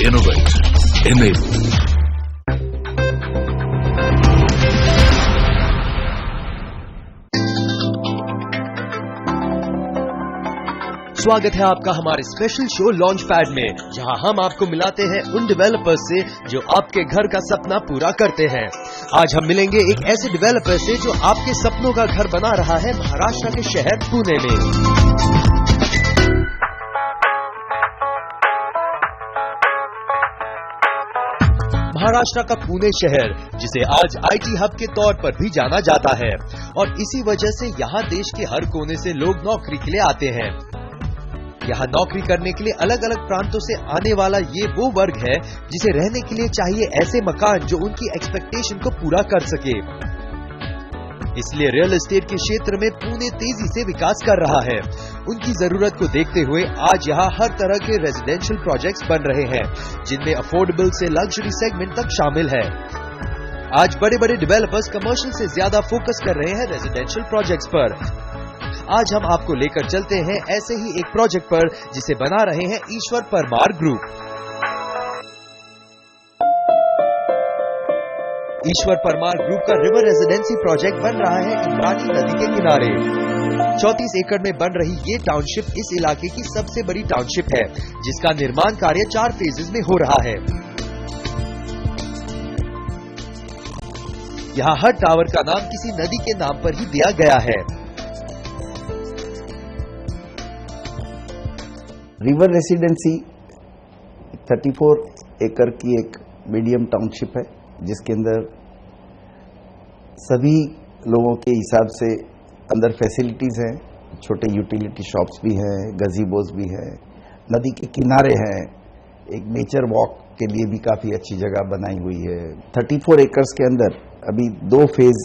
Innovate. Enable. स्वागत है आपका हमारे स्पेशल शो लॉन्च पैड में, जहां हम आपको मिलाते हैं उन डेवलपर्स से जो आपके घर का सपना पूरा करते हैं। आज हम मिलेंगे एक ऐसे डेवलपर से जो आपके सपनों का घर बना रहा है महाराष्ट्र के शहर पुणे में। महाराष्ट्र का पुणे शहर, जिसे आज आईटी हब के तौर पर भी जाना जाता है, और इसी वजह से यहाँ देश के हर कोने से लोग नौकरी के लिए आते हैं। यहाँ नौकरी करने के लिए अलग अलग प्रांतों से आने वाला ये वो वर्ग है जिसे रहने के लिए चाहिए ऐसे मकान जो उनकी एक्सपेक्टेशन को पूरा कर सके। इसलिए रियल एस्टेट के क्षेत्र में पुणे तेजी से विकास कर रहा है। उनकी जरूरत को देखते हुए आज यहाँ हर तरह के रेजिडेंशियल प्रोजेक्ट्स बन रहे हैं, जिनमें अफोर्डेबल से लग्जरी सेगमेंट तक शामिल है। आज बड़े बड़े डेवलपर्स कमर्शियल से ज्यादा फोकस कर रहे हैं रेजिडेंशियल प्रोजेक्ट्स पर। आज हम आपको लेकर चलते हैं ऐसे ही एक प्रोजेक्ट पर जिसे बना रहे हैं ईश्वर परमार ग्रुप। ईश्वर परमार ग्रुप का रिवर रेजिडेंसी प्रोजेक्ट बन रहा है इंद्राणी नदी के किनारे। 34 एकड़ में बन रही ये टाउनशिप इस इलाके की सबसे बड़ी टाउनशिप है, जिसका निर्माण कार्य 4 फेजेस में हो रहा है। यहाँ हर टावर का नाम किसी नदी के नाम पर ही दिया गया है। रिवर रेसिडेंसी 34 एकड़ की एक मीडियम टाउनशिप है, जिसके अंदर सभी लोगों के हिसाब से अंदर फैसिलिटीज हैं। छोटे यूटिलिटी शॉप्स भी हैं, गजीबोज भी हैं, नदी के किनारे हैं, एक नेचर वॉक के लिए भी काफ़ी अच्छी जगह बनाई हुई है। 34 एकर्स के अंदर अभी 2 phase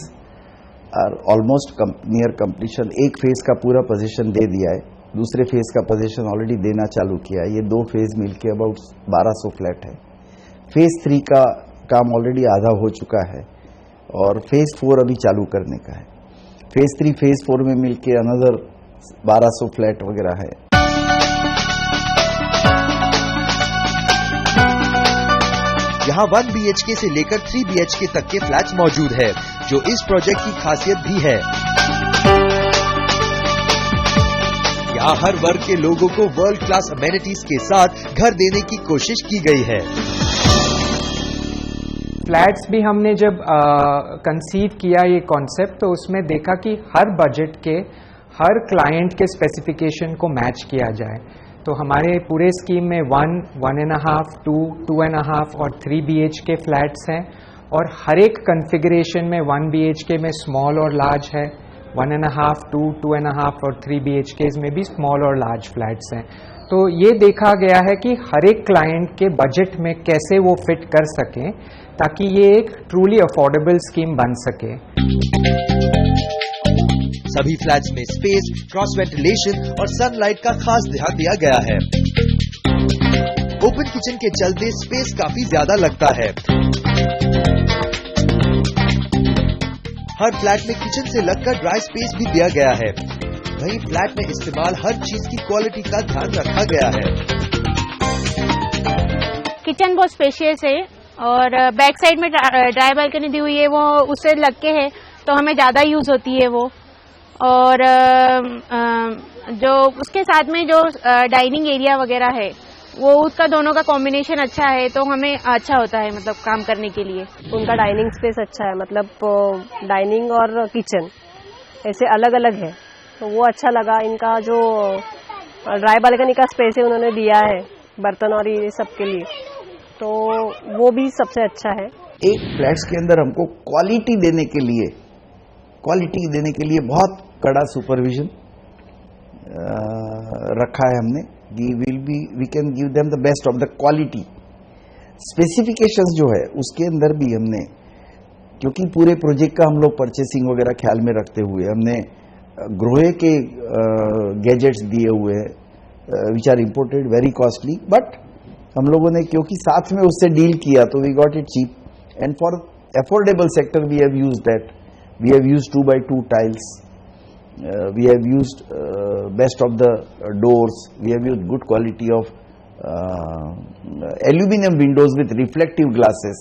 are almost near completion. एक फेज का पूरा पोजीशन दे दिया है, दूसरे फेज का पोजीशन ऑलरेडी देना चालू किया है। ये 2 फेज मिलके अबाउट 1200 फ्लैट है। फेज 3 का काम ऑलरेडी आधा हो चुका है और फेज 4 अभी चालू करने का है। फेज 3 फेज 4 में मिलके अनदर 1200 फ्लैट वगैरह है। यहाँ 1 BHK से लेकर 3 BHK तक के फ्लैट्स मौजूद है, जो इस प्रोजेक्ट की खासियत भी है। यहाँ हर वर्ग के लोगों को वर्ल्ड क्लास अमेनिटीज के साथ घर देने की कोशिश की गई है। फ्लैट्स भी हमने जब कंसीव किया ये कॉन्सेप्ट, तो उसमें देखा कि हर बजट के हर क्लाइंट के स्पेसिफिकेशन को मैच किया जाए। तो हमारे पूरे स्कीम में 1, 1.5, 2, 2.5 और 3 BHK फ्लैट्स हैं, और हर एक कन्फिगरेशन में 1 BHK में स्मॉल और लार्ज है, 1.5, 2, 2.5 और 3 BHKs में भी स्मॉल और लार्ज फ्लैट्स हैं। तो ये देखा गया है कि हर एक क्लाइंट के बजट में कैसे वो फिट कर सकें, ताकि ये एक ट्रूली अफोर्डेबल स्कीम बन सके। सभी फ्लैट्स में स्पेस, क्रॉस वेंटिलेशन और सनलाइट का खास ध्यान दिया गया है। ओपन किचन के चलते स्पेस काफी ज्यादा लगता है। हर फ्लैट में किचन से लगकर ड्राई स्पेस भी दिया गया है। वहीं फ्लैट में इस्तेमाल हर चीज की क्वालिटी का ध्यान रखा गया है। किचन बहुत स्पेशियस है और बैक साइड में ड्राई बालकनी दी हुई है, वो उससे लग के है, तो हमें ज्यादा यूज होती है वो। और जो उसके साथ में जो डाइनिंग एरिया वगैरह है, वो उसका दोनों का कॉम्बिनेशन अच्छा है, तो हमें अच्छा होता है मतलब काम करने के लिए। उनका डाइनिंग स्पेस अच्छा है, मतलब डाइनिंग और किचन ऐसे अलग अलग है, तो वो अच्छा लगा। इनका जो ड्राई बालकनी का स्पेस है उन्होंने दिया है बर्तन और ये सब के लिए, तो वो भी सबसे अच्छा है। एक फ्लैट्स के अंदर हमको क्वालिटी देने के लिए बहुत कड़ा सुपरविजन रखा है हमने। We can give them the best of the quality. Specifications जो है उसके अंदर भी हमने, क्योंकि पूरे प्रोजेक्ट का हम लोग परचेसिंग वगैरह ख्याल में रखते हुए हमने ग्रोहे के गैजेट्स दिए हुए हैं which are imported very costly, but हम लोगों ने क्योंकि साथ में उससे डील किया तो we got it cheap. And for affordable sector we have used that. We have used 2x2 tiles. We have used best of the doors. We have used good quality of aluminium Windows with reflective glasses,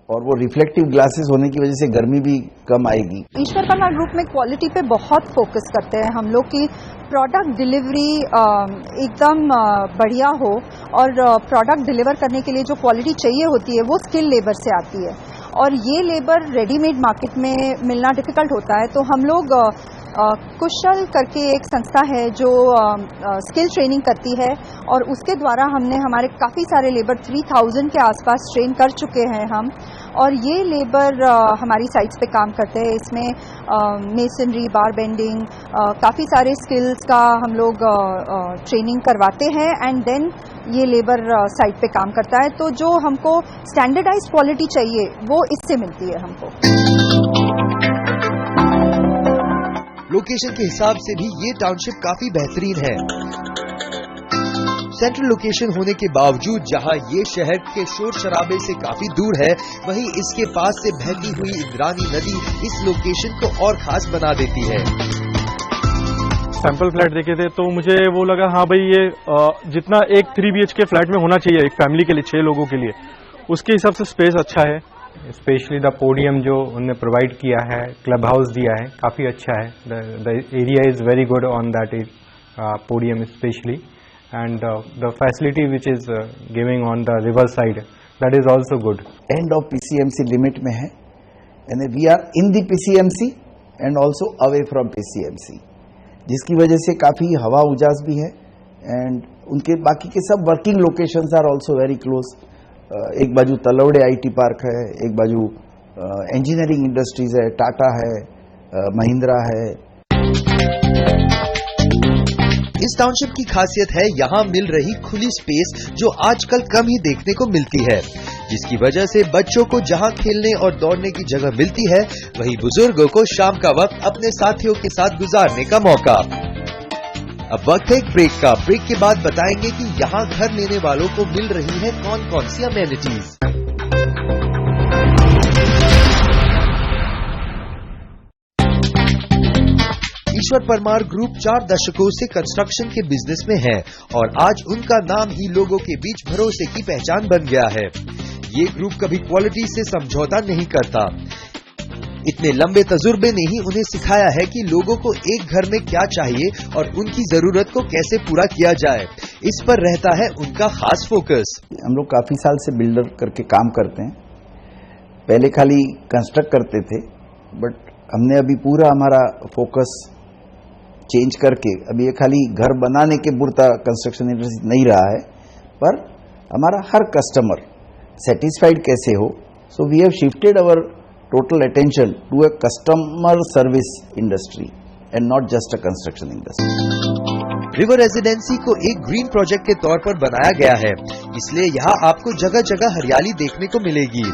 और वो reflective glasses होने की वजह से गर्मी भी कम आएगी। ईश्वर Parmar group में क्वालिटी पे बहुत फोकस करते हैं हम लोग की प्रोडक्ट डिलीवरी एकदम बढ़िया हो, और प्रोडक्ट डिलीवर करने के लिए जो क्वालिटी चाहिए होती है वो स्किल लेबर से आती है, और ये लेबर रेडीमेड मार्केट में मिलना डिफिकल्ट होता है। तो हम लोग कुशल करके एक संस्था है जो स्किल ट्रेनिंग करती है, और उसके द्वारा हमने हमारे काफ़ी सारे लेबर 3000 के आसपास ट्रेन कर चुके हैं हम, और ये लेबर हमारी साइट्स पे काम करते हैं। इसमें मेसनरी, बार बेंडिंग, काफ़ी सारे स्किल्स का हम लोग ट्रेनिंग करवाते हैं, एंड देन ये लेबर साइट पे काम करता है। तो जो हमको स्टैंडर्डाइज्ड क्वालिटी चाहिए वो इससे मिलती है हमको। लोकेशन के हिसाब से भी ये टाउनशिप काफी बेहतरीन है। सेंट्रल लोकेशन होने के बावजूद जहां ये शहर के शोर शराबे से काफी दूर है, वहीं इसके पास से बहती हुई इंद्रानी नदी इस लोकेशन को और खास बना देती है। सैंपल फ्लैट देखे थे तो मुझे वो लगा, हाँ भाई ये जितना एक 3 BHK फ्लैट में होना चाहिए एक फैमिली के लिए, 6 लोगों के लिए, उसके हिसाब से स्पेस अच्छा है। स्पेशली द पोडियम जो उन्होंने प्रोवाइड किया है, क्लब हाउस दिया है, काफ़ी अच्छा है। The area is very good on that podium specially, and the facility which is giving on the river side, that is also good. End of PCMC limit में है, यानी we are in the PCMC and also away from PCMC, जिसकी वजह से काफ़ी हवा उजास भी है, एंड उनके बाकी के सब working locations are also very close. एक बाजू तलवड़े IT पार्क है, एक बाजू इंजीनियरिंग इंडस्ट्रीज है, टाटा है, महिंद्रा है। इस टाउनशिप की खासियत है यहाँ मिल रही खुली स्पेस, जो आजकल कम ही देखने को मिलती है, जिसकी वजह से बच्चों को जहाँ खेलने और दौड़ने की जगह मिलती है, वहीं बुजुर्गों को शाम का वक्त अपने साथियों के साथ गुजारने का मौका। अब वक्त है एक ब्रेक का। ब्रेक के बाद बताएंगे कि यहाँ घर लेने वालों को मिल रही है कौन कौन सी अमेनिटीज। ईश्वर परमार ग्रुप 4 दशकों से कंस्ट्रक्शन के बिजनेस में है, और आज उनका नाम ही लोगों के बीच भरोसे की पहचान बन गया है। ये ग्रुप कभी क्वालिटी से समझौता नहीं करता। इतने लंबे तजुर्बे ने ही उन्हें सिखाया है कि लोगों को एक घर में क्या चाहिए और उनकी जरूरत को कैसे पूरा किया जाए। इस पर रहता है उनका खास फोकस। हम लोग काफी साल से बिल्डर करके काम करते हैं। पहले खाली कंस्ट्रक्ट करते थे, बट हमने अभी पूरा हमारा फोकस चेंज करके अभी ये खाली घर बनाने के पुरता कंस्ट्रक्शन इंडस्ट्री नहीं रहा है, पर हमारा हर कस्टमर सेटिस्फाइड कैसे हो। So we have shifted our total attention to a customer service industry and not just a construction industry. River residency को एक ग्रीन प्रोजेक्ट के तौर पर बनाया गया है, इसलिए यहाँ आपको जगह जगह हरियाली देखने को मिलेगी।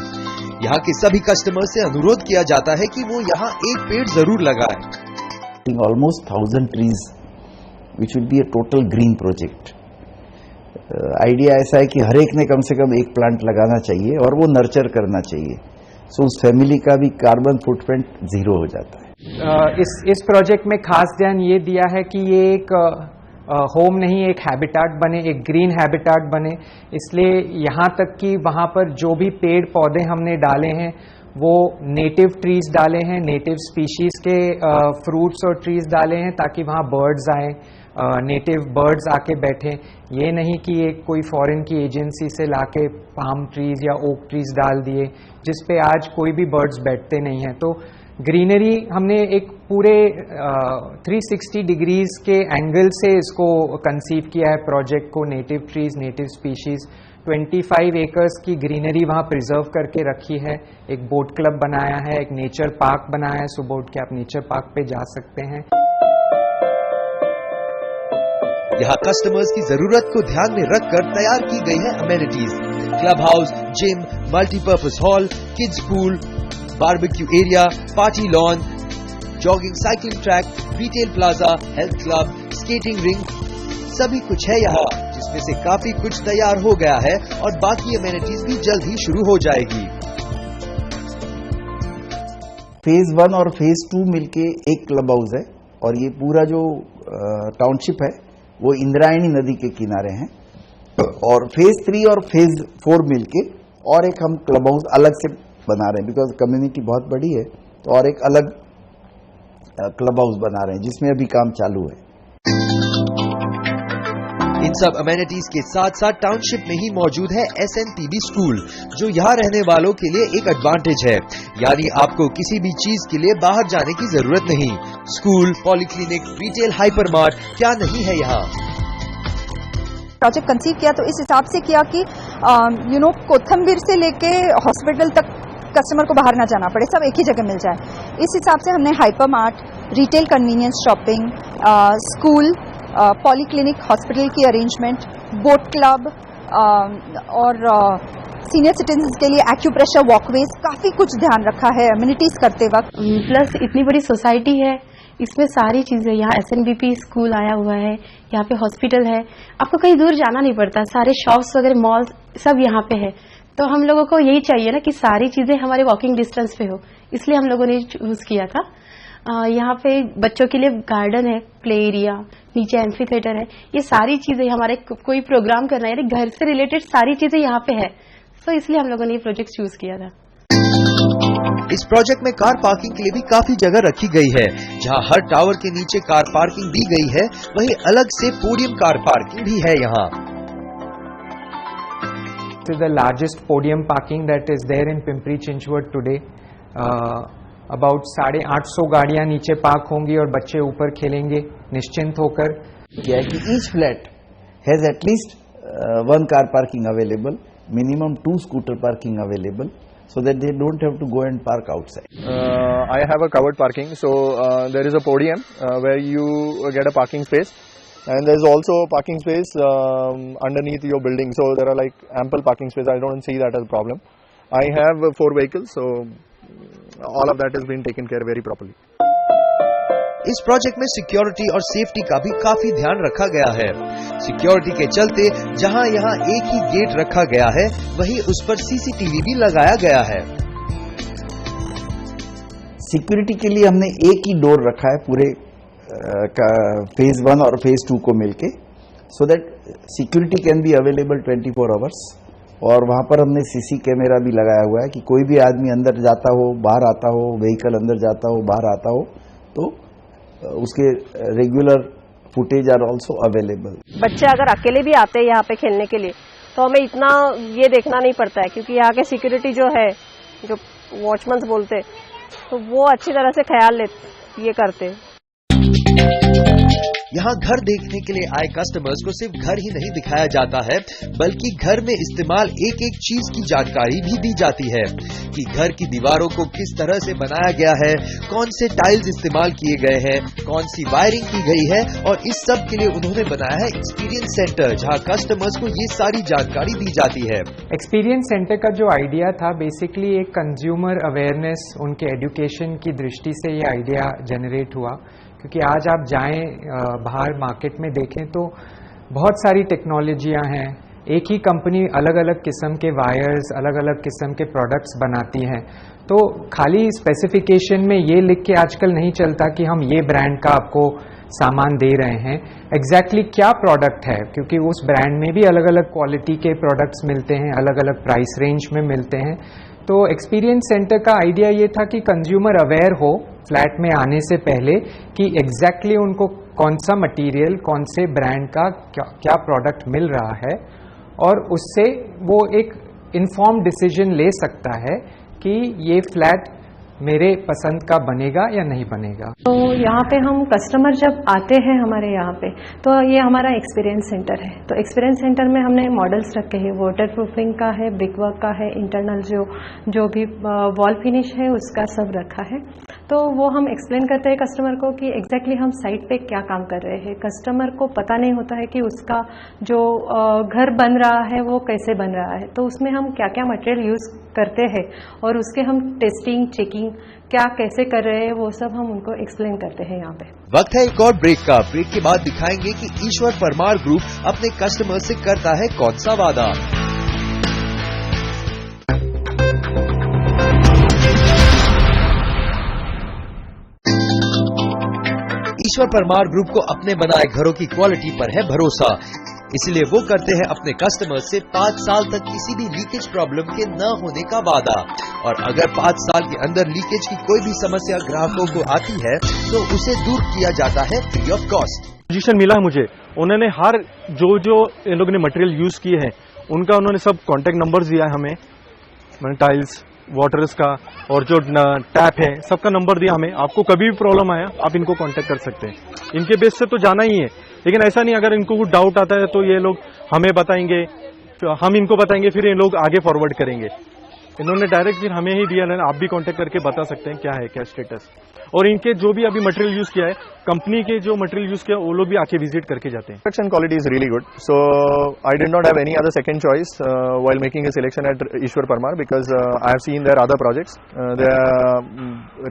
यहाँ के सभी कस्टमर से अनुरोध किया जाता है कि वो यहाँ एक पेड़ जरूर लगाएं। Almost 1000 trees, which will be a total green project. Idea ऐसा है कि हर एक ने कम से कम एक प्लांट लगाना चाहिए और वो नर्चर करना चाहिए। सो उस फैमिली का भी कार्बन फुटप्रिंट 0 हो जाता है। इस प्रोजेक्ट में खास ध्यान ये दिया है कि ये एक होम नहीं, एक हैबिटाट बने, एक ग्रीन हैबिटाट बने। इसलिए यहाँ तक कि वहाँ पर जो भी पेड़ पौधे हमने डाले हैं वो नेटिव ट्रीज डाले हैं, नेटिव स्पीशीज के फ्रूट्स और ट्रीज डाले हैं, ताकि वहाँ बर्ड्स आए, नेटिव बर्ड्स आके बैठे। ये नहीं कि एक कोई फॉरेन की एजेंसी से लाके पाम ट्रीज या ओक ट्रीज डाल दिए जिस पे आज कोई भी बर्ड्स बैठते नहीं हैं। तो ग्रीनरी हमने एक पूरे 360 डिग्रीज के एंगल से इसको कंसीव किया है प्रोजेक्ट को। Native trees, native species, 25 acres की ग्रीनरी वहाँ प्रिजर्व करके रखी है। एक बोट क्लब बनाया है, एक नेचर पार्क बनाया है, सो बोट के आप नेचर पार्क पे जा सकते हैं। यहाँ कस्टमर्स की जरूरत को ध्यान में रखकर तैयार की गई है amenities. Club house, gym, multipurpose hall, kids pool, barbecue area, party lawn, jogging cycling track, retail plaza, health club, skating ring, सभी कुछ है यहाँ, जिसमें से काफी कुछ तैयार हो गया है और बाकी अमेनिटीज भी जल्द ही शुरू हो जाएगी। फेज 1 और फेज 2 मिलके एक क्लब हाउस है, और ये पूरा जो टाउनशिप है वो इंद्रायणी नदी के किनारे है। और फेज 3 और फेज 4 मिलके और एक हम क्लब हाउस अलग से बना रहे हैं, बिकॉज कम्युनिटी बहुत बड़ी है, तो और एक अलग क्लब हाउस बना रहे हैं जिसमें अभी काम चालू है। इन सब अमेनिटीज के साथ साथ टाउनशिप में ही मौजूद है SNPB स्कूल, जो यहाँ रहने वालों के लिए एक एडवांटेज है, यानी आपको किसी भी चीज के लिए बाहर जाने की जरूरत नहीं। स्कूल, पॉलीक्लिनिक, रिटेल, हाइपरमार्ट क्या नहीं है यहाँ। प्रोजेक्ट कंसीव किया तो इस हिसाब से किया कि कोथंबीर से लेके हॉस्पिटल तक कस्टमर को बाहर ना जाना पड़े, सब एक ही जगह मिल जाए। इस हिसाब से हमने hypermart, retail convenience shopping, school, polyclinic, hospital की अरेंजमेंट, बोट क्लब और सीनियर सिटीजन के लिए एक्यूप्रेशर वॉकवेज, काफ़ी कुछ ध्यान रखा है एमिनिटीज़ करते वक्त। प्लस इतनी बड़ी सोसाइटी है, इसमें सारी चीज़ें, यहाँ SNBP स्कूल आया हुआ है, यहाँ पे हॉस्पिटल है, आपको कहीं दूर जाना नहीं पड़ता, सारे शॉप्स वगैरह मॉल्स सब यहाँ पे है। तो हम लोगों को यही चाहिए ना कि सारी चीज़ें हमारे वॉकिंग डिस्टेंस पे हो, इसलिए हम लोगों ने चूज़ किया था। यहाँ पे बच्चों के लिए गार्डन है, प्ले एरिया, नीचे एम्फी थिएटर है, ये सारी चीज़ें हमारे कोई प्रोग्राम करना है, यानी घर से रिलेटेड सारी चीज़ें यहाँ पे है, तो इसलिए हम लोगों ने ये प्रोजेक्ट चूज किया था। इस प्रोजेक्ट में कार पार्किंग के लिए भी काफी जगह रखी गई है, जहां हर टावर के नीचे कार पार्किंग दी गई है, वहीं अलग से पोडियम कार पार्किंग भी है यहाँ। This is the largest podium parking that is there in Pimpri Chinchwad today. About 850 गाड़ियां नीचे पार्क होंगी और बच्चे ऊपर खेलेंगे निश्चिंत होकर। क्या है कि each flat has at least one car parking available, minimum 2 scooter parking available, so that they don't have to go and park outside. I have a covered parking, so there is a podium where you get a parking space, and there is also a parking space underneath your building, so there are like ample parking space. I don't see that as a problem. I have 4 vehicles, so all of that has been taken care very properly. इस project में security और safety का भी काफी ध्यान रखा गया है। सिक्योरिटी के चलते जहां यहां एक ही गेट रखा गया है, वहीं उस पर CCTV भी लगाया गया है। सिक्योरिटी के लिए हमने एक ही डोर रखा है पूरे फेज 1 और फेज 2 को मिलके, so that security can be available 24 hours. और वहां पर हमने CC कैमरा भी लगाया हुआ है कि कोई भी आदमी अंदर जाता हो, बाहर आता हो, व्हीकल अंदर जाता हो, बाहर आता हो, तो उसके regular footage are also available. बच्चे अगर अकेले भी आते हैं यहाँ पे खेलने के लिए, तो हमें इतना ये देखना नहीं पड़ता है, क्योंकि यहाँ के सिक्योरिटी जो है, जो वॉचमैन बोलते, तो वो अच्छी तरह से ख्याल ये करते। यहाँ घर देखने के लिए आए कस्टमर्स को सिर्फ घर ही नहीं दिखाया जाता है, बल्कि घर में इस्तेमाल एक एक चीज की जानकारी भी दी जाती है कि घर की दीवारों को किस तरह से बनाया गया है, कौन से टाइल्स इस्तेमाल किए गए हैं, कौन सी वायरिंग की गई है, और इस सब के लिए उन्होंने बनाया है एक्सपीरियंस सेंटर, जहाँ कस्टमर्स को ये सारी जानकारी दी जाती है। एक्सपीरियंस सेंटर का जो आइडिया था, बेसिकली एक कंज्यूमर अवेयरनेस, उनके एजुकेशन की दृष्टि से ये आइडिया जनरेट हुआ, क्योंकि आज आप जाएं बाहर मार्केट में देखें तो बहुत सारी टेक्नोलॉजियां हैं, एक ही कंपनी अलग अलग किस्म के वायर्स, अलग अलग किस्म के प्रोडक्ट्स बनाती हैं, तो खाली स्पेसिफिकेशन में ये लिख के आजकल नहीं चलता कि हम ये ब्रांड का आपको सामान दे रहे हैं। एग्जैक्टली क्या प्रोडक्ट है, क्योंकि उस ब्रांड में भी अलग अलग क्वालिटी के प्रोडक्ट्स मिलते हैं, अलग अलग प्राइस रेंज में मिलते हैं। तो एक्सपीरियंस सेंटर का आइडिया ये था कि कंज्यूमर अवेयर हो फ्लैट में आने से पहले कि एग्जैक्टली उनको कौन सा मटेरियल, कौन से ब्रांड का क्या प्रोडक्ट मिल रहा है, और उससे वो एक इन्फॉर्म्ड डिसीजन ले सकता है कि ये फ्लैट मेरे पसंद का बनेगा या नहीं बनेगा। तो यहाँ पे हम कस्टमर जब आते हैं हमारे यहाँ पे, तो ये हमारा एक्सपीरियंस सेंटर है। तो एक्सपीरियंस सेंटर में हमने मॉडल्स रखे हैं, वाटर प्रूफिंग का है, ब्रिक वर्क का है, इंटरनल जो भी वॉल फिनिश है उसका सब रखा है। तो वो हम एक्सप्लेन करते हैं कस्टमर को कि एग्जैक्टली हम साइट पे क्या काम कर रहे हैं। कस्टमर को पता नहीं होता है कि उसका जो घर बन रहा है वो कैसे बन रहा है, तो उसमें हम क्या क्या मटेरियल यूज़ करते हैं और उसके हम टेस्टिंग, चेकिंग क्या कैसे कर रहे हैं, वो सब हम उनको एक्सप्लेन करते हैं यहाँ पे। वक्त है एक और ब्रेक का। ब्रेक के बाद दिखाएंगे कि ईश्वर परमार ग्रुप अपने कस्टमर से करता है कौन सा वादा। ईश्वर परमार ग्रुप को अपने बनाए घरों की क्वालिटी पर है भरोसा, इसलिए वो करते हैं अपने कस्टमर्स से 5 साल तक किसी भी लीकेज प्रॉब्लम के न होने का वादा। और अगर 5 साल के अंदर लीकेज की कोई भी समस्या ग्राहकों को आती है तो उसे दूर किया जाता है फ्री ऑफ कॉस्ट। पोजीशन मिला है मुझे, उन्होंने हर जो इन लोगों ने मटेरियल यूज किए हैं उनका उन्होंने सब कॉन्टेक्ट नंबर्स दिया है हमें, टाइल्स वाटर्स का और जो टैप है सबका नंबर दिया हमें। आपको कभी भी प्रॉब्लम आया आप इनको कांटेक्ट कर सकते हैं। इनके बेस से तो जाना ही है, लेकिन ऐसा नहीं अगर इनको कुछ डाउट आता है तो ये लोग हमें बताएंगे, हम इनको बताएंगे, फिर ये लोग आगे फॉरवर्ड करेंगे। इन्होंने डायरेक्ट फिर हमें ही दिया है, आप भी कांटेक्ट करके बता सकते हैं क्या है क्या स्टेटस। और इनके जो भी अभी मटेरियल यूज किया है, कंपनी के जो मटेरियल यूज किया वो लोग भी आके विजिट करके जाते हैं। Production quality is really good, so I did not have any other second choice while making a selection at Ishwar Parmar, because I have seen their other projects. They are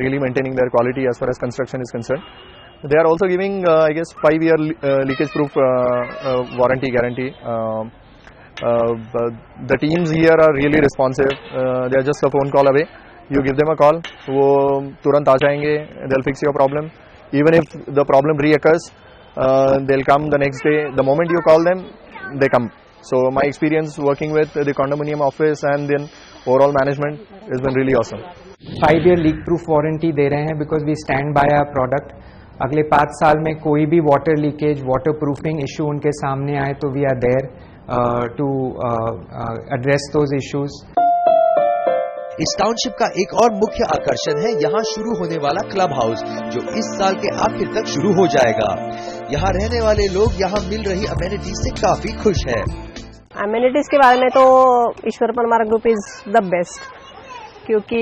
really maintaining their quality as far as construction is concerned. They are also giving, I guess, 5-year leakage proof warranty guarantee. The teams here are really responsive. They are just a phone call away. You give them a call, वो तुरंत आ जाएंगे, they'll fix your problem. Even if the problem reoccurs, they'll come the next day. The moment you call them, they come. So my experience working with the condominium office and then overall management has been really awesome. 5-year leak proof warranty दे रहे हैं because we stand by our product. अगले 5 साल में कोई भी water leakage, water proofing issue उनके सामने आए तो we are there to address those issues. इस टाउनशिप का एक और मुख्य आकर्षण है यहाँ शुरू होने वाला क्लब हाउस, जो इस साल के आखिर तक शुरू हो जाएगा। यहाँ रहने वाले लोग यहाँ मिल रही अमेनिटीज से काफी खुश हैं। अमेनिटीज के बारे में तो Ishwar Parmar group is the best, क्योंकि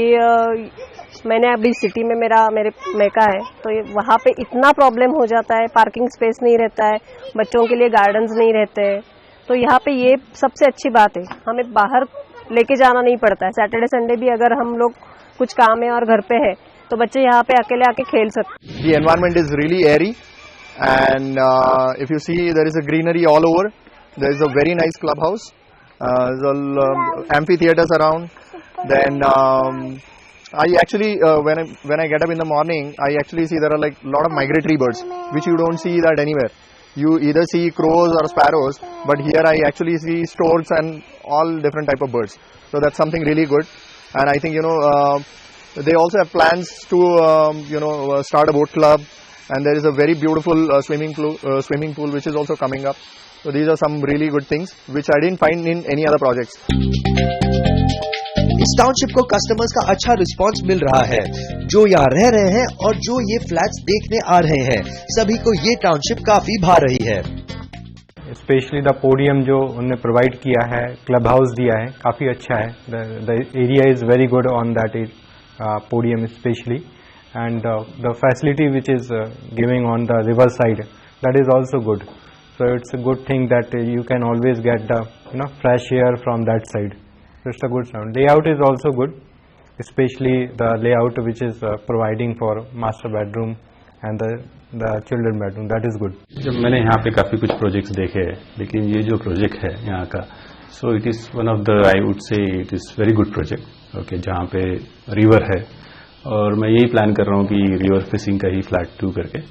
मैंने अभी सिटी में मेरे मेका है तो वहाँ पे इतना प्रॉब्लम हो जाता है, पार्किंग स्पेस नहीं रहता है, बच्चों के लिए गार्डन्स नहीं रहते हैं। तो यहाँ पे ये सबसे अच्छी बात है, हमें बाहर लेके जाना नहीं पड़ता है। सैटरडे संडे भी अगर हम लोग कुछ काम है और घर पे है तो बच्चे यहाँ पे अकेले आके खेल सकते हैं। The environment is really airy, and if you see there is a greenery all over. There is a very nice clubhouse. There's amphitheaters around. Then I actually when I get up in the morning, I actually see there are like a lot of migratory birds, which you don't see that anywhere. You either see crows or sparrows, but here I actually see storks and all different type of birds. So that's something really good. And I think they also have plans to start a boat club, and there is a very beautiful swimming pool which is also coming up. So these are some really good things which I didn't find in any other projects. इस township को customers का अच्छा response मिल रहा है। जो यहाँ रह रहे हैं और जो ये फ्लैट्स देखने आ रहे हैं, सभी को ये टाउनशिप काफी भा रही है। स्पेशली द पोडियम जो उन्होंने प्रोवाइड किया है, क्लब हाउस दिया है, काफी अच्छा है। The area is very good on that podium specially, and the facility which is giving on the river side, that is also good. So it's a good thing that you can always get the fresh air from that side. So it's a good sound. Layout is also good, especially the layout which is providing for master bedroom and the children bedroom. That is good. जब मैंने यहाँ पे काफ़ी कुछ projects देखे हैं, लेकिन ये जो प्रोजेक्ट है यहाँ का, so it is one of the, I would say it is very good project. Okay, जहाँ पे रिवर है और मैं यही प्लान कर रहा हूँ कि रिवर फेसिंग का ही फ्लैट 2 करके,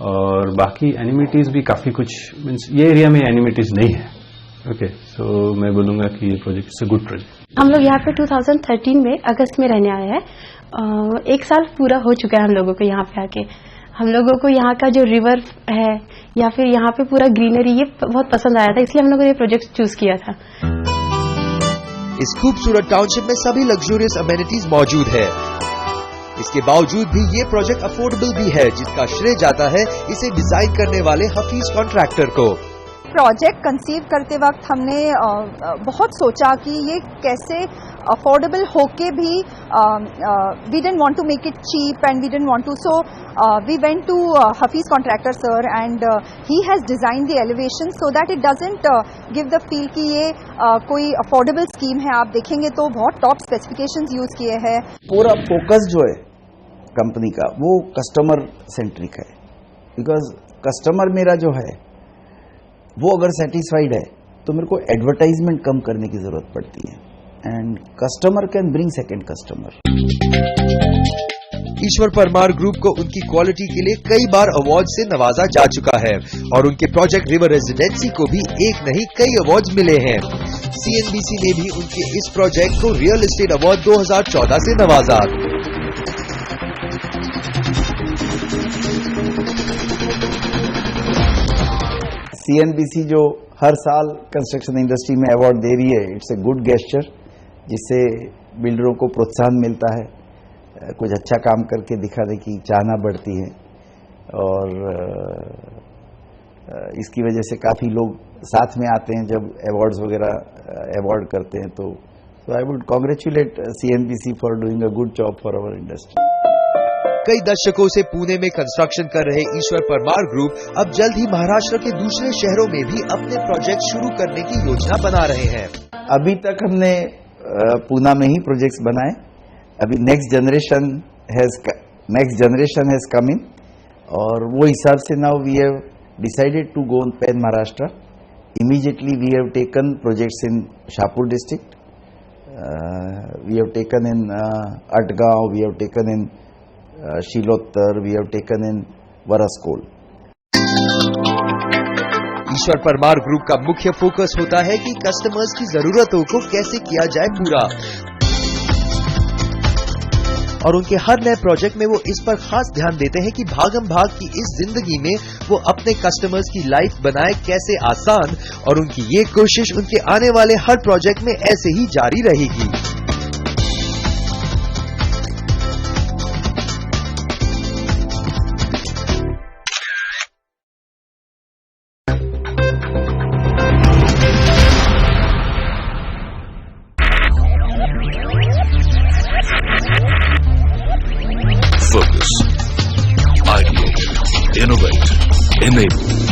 और बाकी एनिमिटीज़ भी काफ़ी कुछ, मीन्स ये एरिया में एनिमिटीज़ नहीं है. ओके, सो मैं बोलूँगा कि ये project is a good project. हम लोग यहाँ पे 2013 में अगस्त में रहने आए हैं. 1 साल पूरा हो चुका है हम लोगों को यहाँ पे आके. हम लोगों को यहाँ का जो रिवर है या फिर यहाँ पे पूरा ग्रीनरी, ये बहुत पसंद आया था, इसलिए हम लोगों ने ये प्रोजेक्ट चूज किया था. इस खूबसूरत टाउनशिप में सभी लग्जूरियस अमेनिटीज मौजूद है. इसके बावजूद भी ये प्रोजेक्ट अफोर्डेबल भी है, जिसका श्रेय जाता है इसे डिजाइन करने वाले हफीज कॉन्ट्रैक्टर को. प्रोजेक्ट कंसीव करते वक्त हमने बहुत सोचा कि ये कैसे अफोर्डेबल होके भी, we didn't want to make it cheap and we didn't want to, so we went to Hafeez Contractor sir and he has design the elevation so that it doesn't give the feel कि ये कोई affordable scheme है. आप देखेंगे तो बहुत top specifications use किए हैं. पूरा फोकस जो है कंपनी का वो कस्टमर सेंट्रिक है, बिकॉज कस्टमर मेरा जो है वो अगर सेटिस्फाइड है तो मेरे को एडवर्टाइजमेंट कम करने की जरूरत पड़ती है, and customer can bring second customer. Ishwar Parmar group को उनकी क्वालिटी के लिए कई बार अवार्ड से नवाजा जा चुका है और उनके प्रोजेक्ट रिवर रेजिडेंसी को भी एक नहीं कई अवार्ड मिले हैं। CNBC ने भी उनके इस प्रोजेक्ट को रियल एस्टेट अवार्ड 2014 से नवाजा। CNBC जो हर साल कंस्ट्रक्शन इंडस्ट्री में अवार्ड दे रही है, इट्स ए गुड गेस्चर, जिससे बिल्डरों को प्रोत्साहन मिलता है, कुछ अच्छा काम करके दिखाने की चाहना बढ़ती है और इसकी वजह से काफ़ी लोग साथ में आते हैं जब अवार्ड्स वगैरह अवार्ड करते हैं। तो I would congratulate CNBC for doing a good job for our industry. कई दशकों से पुणे में कंस्ट्रक्शन कर रहे ईश्वर परमार ग्रुप अब जल्द ही महाराष्ट्र के दूसरे शहरों में भी अपने प्रोजेक्ट शुरू करने की योजना बना रहे हैं। अभी तक हमने पूना में ही प्रोजेक्ट्स बनाए, अभी next generation has come in और वो हिसाब से now we have decided to go on pan Maharashtra. Immediately we have taken projects in Shahpur district, we have taken in Atgaon, we have taken in Shilottar, we have taken in Varaskol. Ishwar Parmar group का मुख्य focus होता है कि customers की जरूरतों को कैसे किया जाए पूरा और उनके हर नए प्रोजेक्ट में वो इस पर खास ध्यान देते हैं कि भागम भाग की इस जिंदगी में वो अपने कस्टमर्स की लाइफ बनाए कैसे आसान और उनकी ये कोशिश उनके आने वाले हर प्रोजेक्ट में ऐसे ही जारी रहेगी। Focus, ideate, innovate, enable.